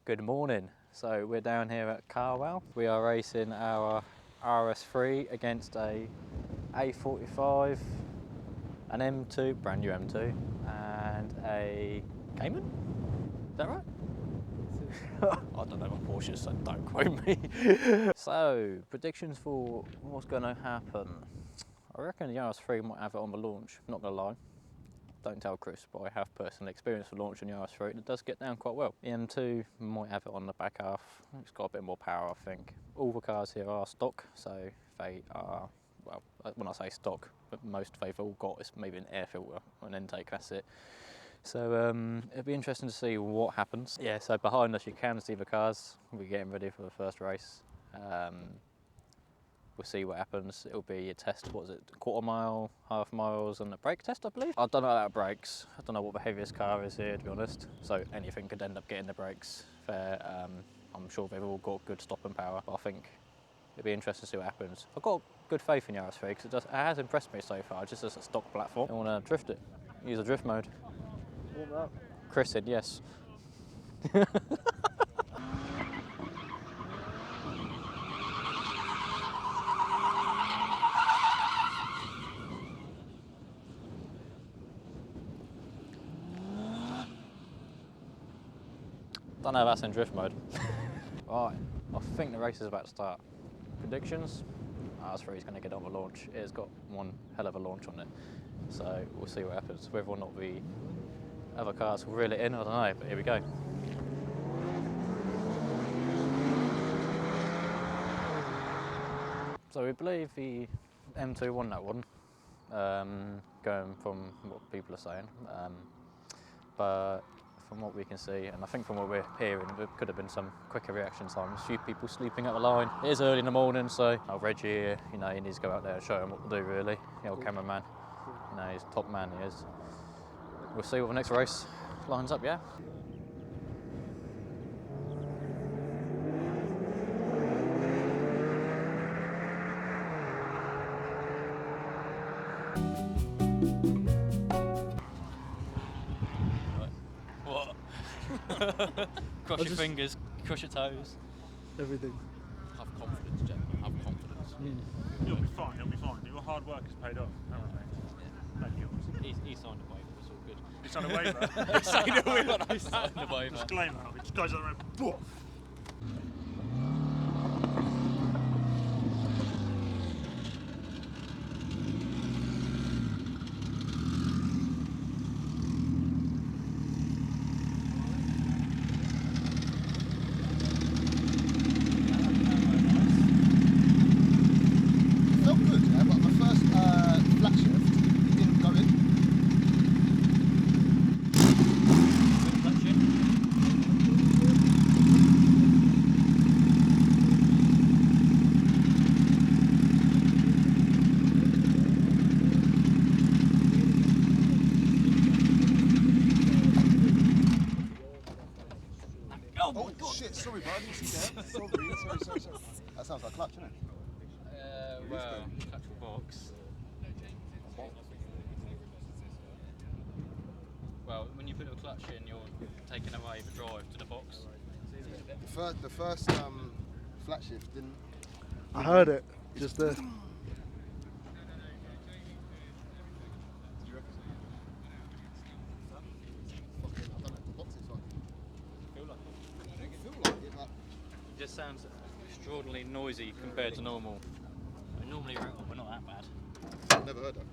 Good morning. So we're down here at Carwow. We are racing our RS3 against a A45, an M2, brand new M2, and a Cayman. Is that right? I don't know my Porsche, so don't quote me. So, predictions for what's going to happen. I reckon the RS3 might have it on the launch, not going to lie. Don't tell Chris, but I have personal experience with launching the RS3 and it does get down quite well. The M2 might have it on the back half. It's got a bit more power, I think. All the cars here are stock, so they are, well, when I say stock, but most they've all got is maybe an air filter or an intake, that's it. So it'll be interesting to see what happens. Yeah, so behind us you can see the cars. We're getting ready for the first race. We'll see what happens. It'll be a test, what is it, quarter mile, half miles, and a brake test, I believe. I don't know about brakes. I don't know what the heaviest car is here, to be honest. So anything could end up getting the brakes there. I'm sure they've all got good stopping power, but I think it'll be interesting to see what happens. I've got good faith in the RS3 because it has impressed me so far, just as a stock platform. I want to drift it, use a drift mode. Warm up. Chris said yes. Don't know if that's in drift mode. Right, I think the race is about to start. Predictions? RS3 is going to get on the launch. It's got one hell of a launch on it. So we'll see what happens. Whether or not the other cars will reel it in, I don't know, but here we go. So we believe the M2 won that one, going from what people are saying. But from what we can see, and I think from what we're hearing, there could have been some quicker reaction times. A few people sleeping at the line. It is early in the morning, so Reggie here, you know, he needs to go out there and show him what to do, really. The old cameraman, you know, he's top man, he is. We'll see what the next race lines up, yeah? Cross your fingers, cross your toes. Everything. Have confidence, gentlemen. Have confidence. You'll be fine. You'll be fine. Your hard work has paid off, haven't it? Thank you. He signed a waiver. It's all good. You signed a waiver. He signed a waiver. Disclaimer. It just goes on the road. Boof. Oh shit, sorry bro, I didn't see that. Sorry. That sounds like clutch, isn't it? Well, clutch box. Well, when you put the clutch in, you're taking away the drive to the box. The first flat shift didn't... I heard it, just there. It just sounds extraordinarily noisy compared to normal. We normally rattle, we're not that bad. Never heard that.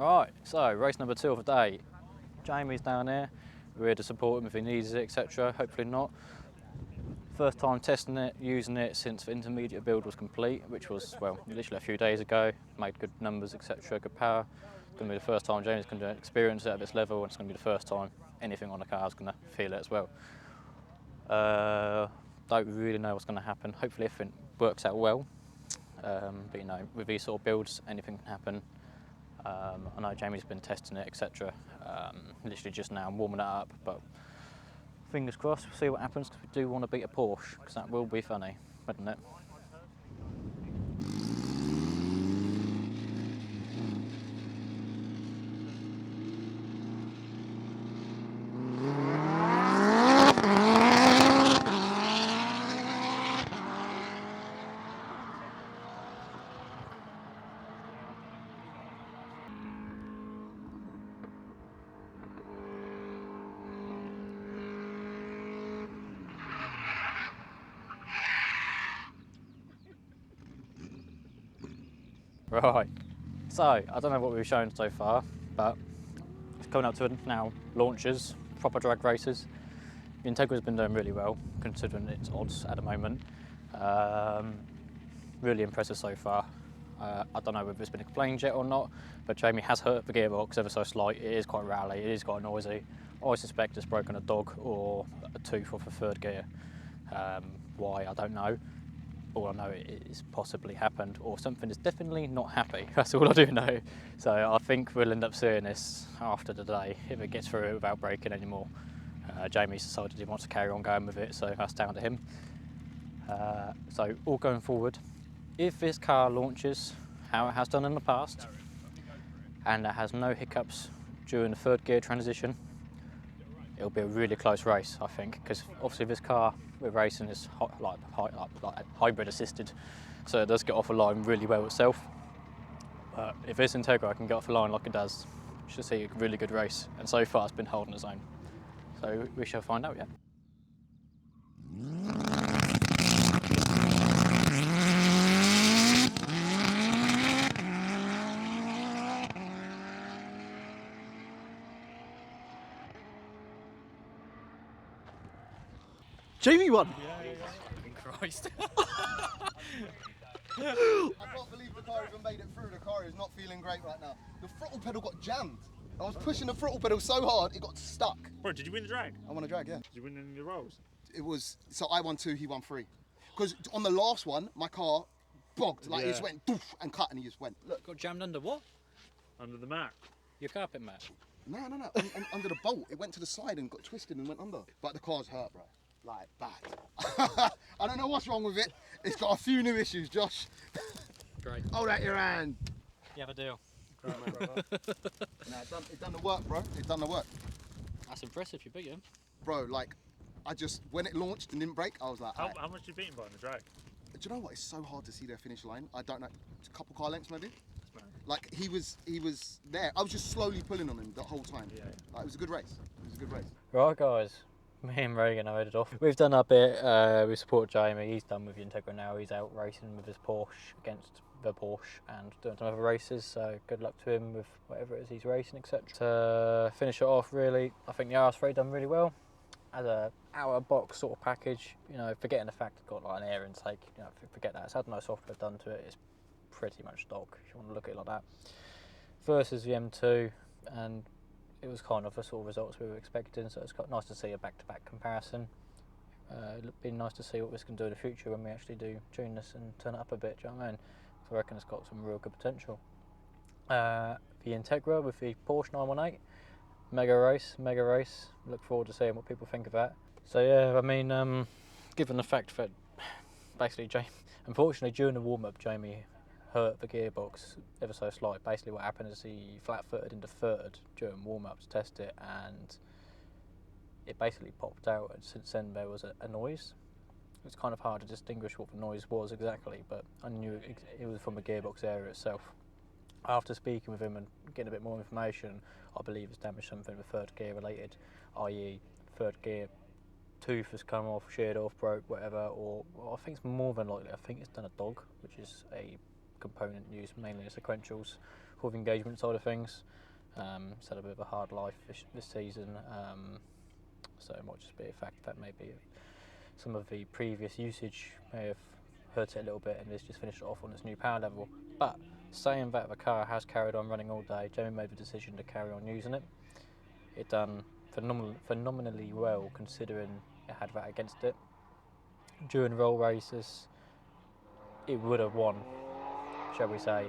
Right, so race number 2 of the day. Jamie's down there. We're here to support him if he needs it, etc. Hopefully not. First time testing it, using it since the intermediate build was complete, which was, well, literally a few days ago. Made good numbers, etc., good power. It's going to be the first time Jamie's going to experience it at this level, and it's going to be the first time anything on the car is going to feel it as well. Don't really know what's going to happen. Hopefully everything works out well. But you know, with these sort of builds, anything can happen. I know Jamie's been testing it, etc. Literally just now, I'm warming it up, but fingers crossed, we'll see what happens, because we do want to beat a Porsche, because that will be funny, wouldn't it? Right, so I don't know what we've shown so far, but it's coming up to now launches, proper drag races. The Integra's been doing really well considering its odds at the moment. Really impressive so far. I don't know whether it's been explained yet or not, but Jamie has hurt the gearbox ever so slight. It is quite rattly, it is quite noisy. I suspect it's broken a dog or a tooth off a third gear. Why, I don't know. All I know is possibly happened, or something is definitely not happy. That's all I do know. So I think we'll end up seeing this after the day, if it gets through it without breaking anymore. Jamie's decided he wants to carry on going with it, so that's down to him. So all going forward, if this car launches how it has done in the past, and it has no hiccups during the third gear transition, it'll be a really close race, I think, because obviously this car we're racing is like hybrid assisted, so it does get off the line really well itself. But if this Integra can get off the line like it does, we should see a really good race, and so far it's been holding its own. So we shall find out, yeah. Jamie won. Christ. I can't believe the car even made it through. The car is not feeling great right now. The throttle pedal got jammed. I was pushing the throttle pedal so hard, it got stuck. Bro, did you win the drag? I won a drag, yeah. Did you win any of the rolls? It was, so I won 2, he won 3. Because on the last one, my car bogged, like it just went doof and cut and he just went, look. Got jammed under what? Under the mat. Your carpet mat? No, under the bolt. It went to the side and got twisted and went under. But the car's hurt, bro. Like, bad. I don't know what's wrong with it. It's got a few new issues, Josh. Great. Hold out your hand. You have a deal. Nah, it done the work, bro. It done the work. That's impressive, you beat him. Bro, like, I just, when it launched and didn't break, I was like, How much did you beat him by in the drag? do you know what? It's so hard to see their finish line. I don't know. It's a couple car lengths, maybe. Like, he was there. I was just slowly pulling on him the whole time. Yeah. Like, it was a good race. It was a good race. Right, guys. Me and Reagan are headed off. We've done our bit. We support Jamie. He's done with the Integra now. He's out racing with his Porsche against the Porsche and doing some other races. So good luck to him with whatever it is he's racing, etc. To finish it off, really, I think the RS3 done really well. As a outer box sort of package, you know, forgetting the fact it's got like an air intake, you know, forget that. It's had no software done to it. It's pretty much stock, if you want to look at it like that. Versus the M2, and it was kind of the sort of results we were expecting, so it's quite nice to see a back-to-back comparison. It'd be nice to see what this can do in the future when we actually do tune this and turn it up a bit, do you know what I mean? So I reckon it's got some real good potential. The Integra with the Porsche 918, mega race. Look forward to seeing what people think of that. So yeah, I mean, given the fact that basically, unfortunately during the warm-up, Jamie hurt the gearbox ever so slight. Basically what happened is he flat-footed into third during warm-up to test it, and it basically popped out, and since then there was a noise. It's kind of hard to distinguish what the noise was exactly, but I knew it was from the gearbox area itself. After speaking with him and getting a bit more information, I believe it's damaged something with third gear related, i.e. third gear tooth has come off, sheared off, broke, whatever, or I think it's more than likely, I think it's done a dog, which is a component used mainly in sequentials, with engagement side of things. It's had a bit of a hard life this season, so it might just be a fact that maybe some of the previous usage may have hurt it a little bit, and it's just finished it off on its new power level. But saying that, the car has carried on running all day. Jamie made the decision to carry on using it. It done phenomenally well considering it had that against it. During roll races, it would have won, shall we say.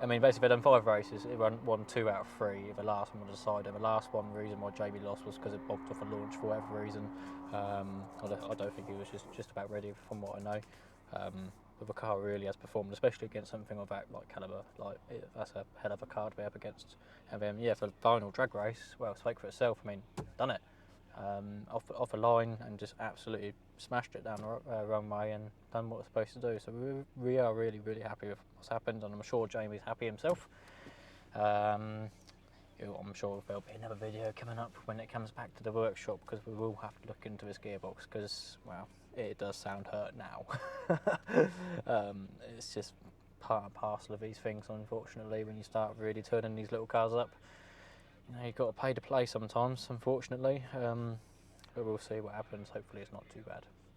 I mean, basically, they've done 5 races. It won 2 out of 3. The last one was decided. The last one, the reason why Jamie lost was because it bobbed off a launch for whatever reason. I don't think he was just about ready, from what I know. But the car really has performed, especially against something of that calibre. That's a hell of a car to be up against. And then, yeah, for the final drag race, well, speak for itself. I mean, done it. Off a line and just absolutely smashed it down the runway and done what it's supposed to do. So we are really, really happy with what's happened, and I'm sure Jamie's happy himself. I'm sure there'll be another video coming up when it comes back to the workshop, because we will have to look into this gearbox, because, well, it does sound hurt now. It's just part and parcel of these things, unfortunately, when you start really turning these little cars up. You know, you've got to pay to play sometimes, unfortunately, but we'll see what happens. Hopefully it's not too bad.